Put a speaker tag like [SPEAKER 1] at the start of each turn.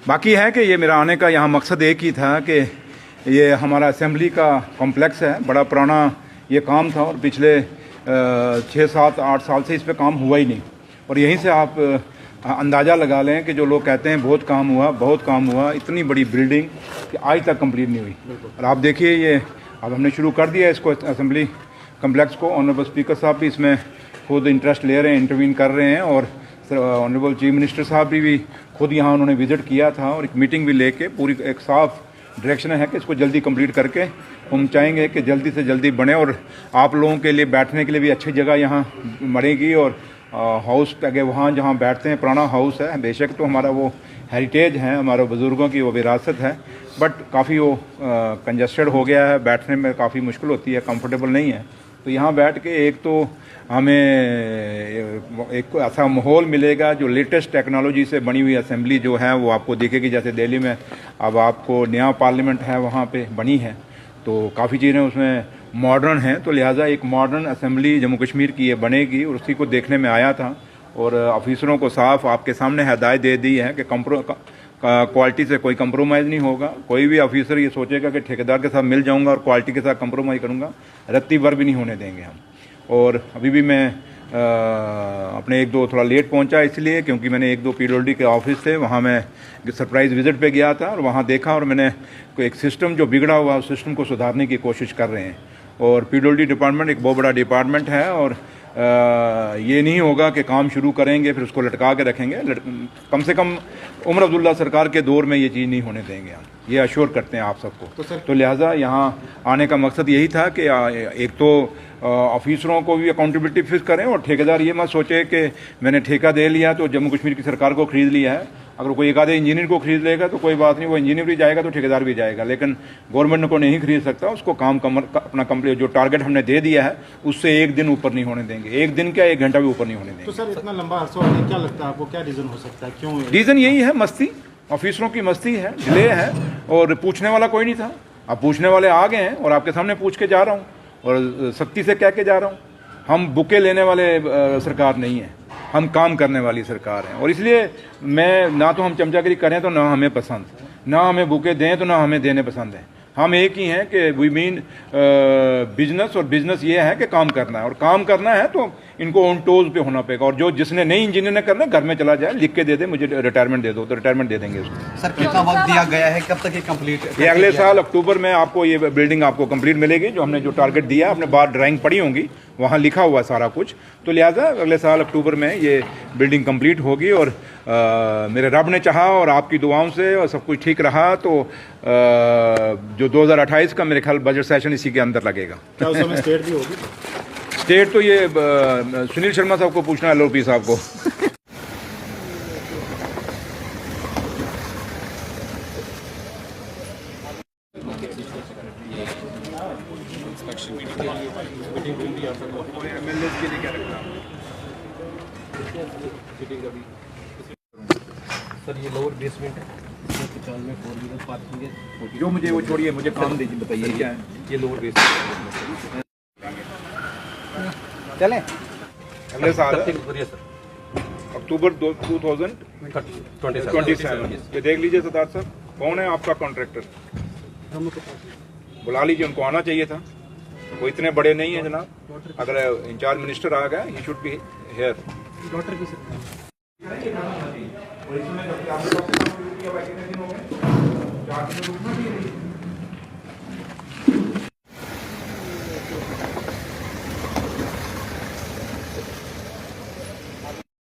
[SPEAKER 1] बाकी है कि ये मेरा आने का यहाँ मकसद एक ही था कि ये हमारा असेंबली का कॉम्प्लेक्स है, बड़ा पुराना ये काम था और पिछले 6-7-8 साल से इस पर काम हुआ ही नहीं। और यहीं से आप अंदाज़ा लगा लें कि जो लोग कहते हैं बहुत काम हुआ, इतनी बड़ी बिल्डिंग कि आज तक कंप्लीट नहीं हुई। और आप देखिए ये अब हमने शुरू कर दिया इसको, असेंबली कम्प्लेक्स को। ऑनरेबल स्पीकर साहब भी इसमें खुद इंटरेस्ट ले रहे हैं, इंटरवीन कर रहे हैं, और ऑनरेबल चीफ मिनिस्टर साहब भी खुद यहाँ उन्होंने विज़िट किया था और एक मीटिंग भी लेके पूरी एक साफ डायरेक्शन है कि इसको जल्दी कंप्लीट करके हम चाहेंगे कि जल्दी से जल्दी बने और आप लोगों के लिए बैठने के लिए भी अच्छी जगह यहाँ बनेगी। और हाउस आगे वहाँ जहाँ बैठते हैं पुराना हाउस है, बेशक तो हमारा वो हेरिटेज है, हमारे बुज़ुर्गों की वो विरासत है, बट काफ़ी वो कंजस्टेड हो गया है, बैठने में काफ़ी मुश्किल होती है, कंफर्टेबल नहीं है। तो यहाँ बैठ के एक तो हमें एक ऐसा माहौल मिलेगा जो लेटेस्ट टेक्नोलॉजी से बनी हुई असेंबली जो है वो आपको दिखेगी। जैसे दिल्ली में अब आपको नया पार्लियामेंट है वहाँ पे बनी है, तो काफ़ी चीज़ें उसमें मॉडर्न हैं, तो लिहाजा एक मॉडर्न असेंबली जम्मू कश्मीर की ये बनेगी और उसी को देखने में आया था। और ऑफिसरों को साफ आपके सामने हदायत दे दी है कि क्वालिटी से कोई कंप्रोमाइज़ नहीं होगा। कोई भी ऑफिसर ये सोचेगा कि ठेकेदार के साथ मिल जाऊंगा और क्वालिटी के साथ कंप्रोमाइज़ करूंगा, रत्ती भर भी नहीं होने देंगे हम। और अभी भी मैं अपने 1-2 थोड़ा लेट पहुंचा इसलिए क्योंकि मैंने 1-2 PWD के ऑफिस थे, वहाँ मैं सरप्राइज़ विज़िट पे गया था और वहाँ देखा और मैंने एक सिस्टम जो बिगड़ा हुआ उस सिस्टम को सुधारने की कोशिश कर रहे हैं। और PWD डिपार्टमेंट एक बहुत बड़ा डिपार्टमेंट है और ये नहीं होगा कि काम शुरू करेंगे फिर उसको लटका के रखेंगे। कम से कम उमर अब्दुल्ला सरकार के दौर में ये चीज़ नहीं होने देंगे हम, ये अश्योर करते हैं आप सबको। तो लिहाजा यहाँ आने का मकसद यही था कि एक तो ऑफिसरों को भी अकाउंटेबिलिटी फिक्स करें और ठेकेदार ये मत सोचे कि मैंने ठेका दे लिया तो जम्मू कश्मीर की सरकार को खरीद लिया है। अगर कोई एक आधे इंजीनियर को खरीद लेगा तो कोई बात नहीं, वो इंजीनियर भी जाएगा तो ठेकेदार भी जाएगा, लेकिन गवर्नमेंट को नहीं खरीद सकता। उसको काम अपना कंप्लीट जो टारगेट हमने दे दिया है उससे एक दिन ऊपर नहीं होने देंगे, एक दिन क्या 1 घंटा भी ऊपर नहीं होने देंगे।
[SPEAKER 2] तो सर इतना लंबा अरसा हो गया, क्या लगता है आपको, क्या रीज़न हो सकता है, क्यों?
[SPEAKER 1] रीज़न यही है, मस्ती, ऑफिसरों की मस्ती है, डिले है और पूछने वाला कोई नहीं था। अब पूछने वाले आ गए हैं और आपके सामने पूछ के जा रहा हूँ और सख्ती से कह के जा रहा हूँ। हम बुके लेने वाले सरकार नहीं है, हम काम करने वाली सरकार है। और इसलिए मैं ना तो हम चमचागिरी करें तो ना हमें पसंद, ना हमें बुके दें तो ना हमें देने पसंद है। हम एक ही हैं कि वी मीन बिजनेस, और बिजनेस ये है कि काम करना है, और काम करना है तो इनको ऑन टोज पे होना पड़ेगा। और जो जिसने नई इंजीनियर ने करना घर में चला जाए, लिख के दे दे मुझे रिटायरमेंट दे दो तो रिटायरमेंट दे देंगे उसको।
[SPEAKER 3] सर कितना वक्त दिया गया है, कब तक ये कंप्लीट?
[SPEAKER 1] ये अगले साल अक्टूबर में आपको ये बिल्डिंग आपको कंप्लीट मिलेगी। जो हमने जो टारगेट दिया अपने बाहर ड्राइंग पड़ी होंगी, वहाँ लिखा हुआ सारा कुछ, तो लिहाजा अगले साल अक्टूबर में ये बिल्डिंग कंप्लीट होगी। और मेरे रब ने चाहा और आपकी दुआओं से और सब कुछ ठीक रहा तो जो 2028 का मेरे ख्याल बजट सेशन इसी के अंदर लगेगा।
[SPEAKER 2] क्या उस समय स्टेट भी होगी?
[SPEAKER 1] स्टेट तो ये सुनील शर्मा साहब को पूछना है, LOP साहब को।
[SPEAKER 3] सर ये लोअर बेसमेंट है, में 4 व्हीलर पार्किंग है।
[SPEAKER 1] जो मुझे वो छोड़िए, मुझे काम दीजिए, बताइए क्या है
[SPEAKER 3] ये लोअर बेसमेंट।
[SPEAKER 1] चलें अगले साल अक्टूबर 2027 ये देख लीजिए। सरदार साहब कौन है आपका कॉन्ट्रैक्टर, बुला लीजिए, उनको आना चाहिए था। वो इतने बड़े नहीं है जनाब, अगर इंचार्ज मिनिस्टर आ गया he should be here.
[SPEAKER 2] Doctor की
[SPEAKER 1] सर